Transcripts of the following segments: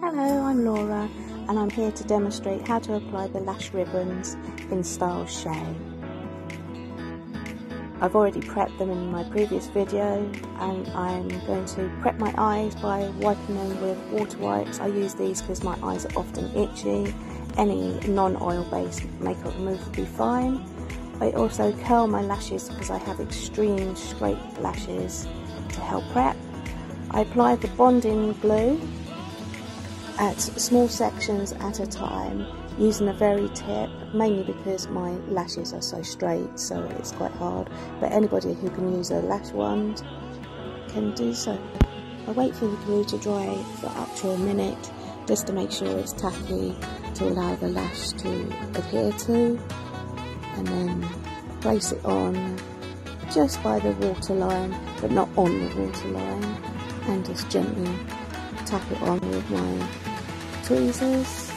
Hello, I'm Laura and I'm here to demonstrate how to apply the lash ribbons in style Shae. I've already prepped them in my previous video and I'm going to prep my eyes by wiping them with water wipes. I use these because my eyes are often itchy. Any non-oil based makeup remover will be fine. I also curl my lashes because I have extreme straight lashes to help prep. I apply the bonding glue at small sections at a time using the very tip, mainly because my lashes are so straight, so it's quite hard, but anybody who can use a lash wand can do so. I wait for the glue to dry for up to a minute just to make sure it's tacky to allow the lash to adhere to, and then place it on just by the waterline but not on the waterline, and just gently tap it on with my tweezers.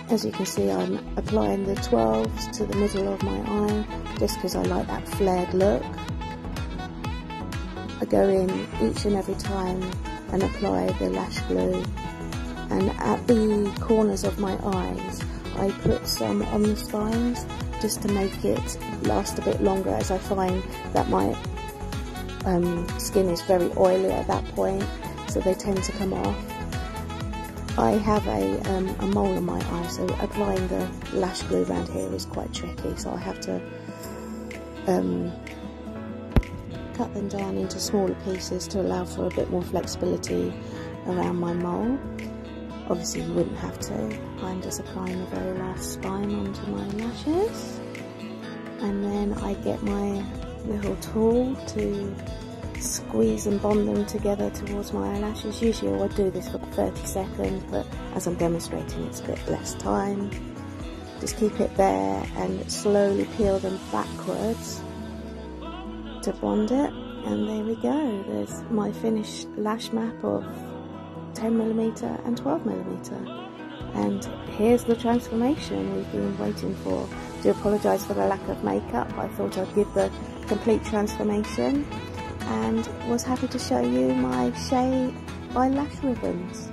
As you can see, I'm applying the 12s to the middle of my eye just because I like that flared look. I go in each and every time and apply the lash glue, and at the corners of my eyes I put some on the spines just to make it last a bit longer, as I find that my skin is very oily at that point, so they tend to come off. I have a mole on my eye, so applying the lash glue around here is quite tricky, so I have to cut them down into smaller pieces to allow for a bit more flexibility around my mole. Obviously you wouldn't have to. I'm just applying the very last spine onto my lashes, and then I get my little tool to squeeze and bond them together towards my eyelashes. Usually I would do this for 30 seconds, but as I'm demonstrating it's a bit less time. Just keep it there and slowly peel them backwards to bond it, and there we go. There's my finished lash map of 10mm and 12mm, and here's the transformation we've been waiting for. I do apologise for the lack of makeup. I thought I'd give the complete transformation, and was happy to show you my Shae by Lash Ribbons.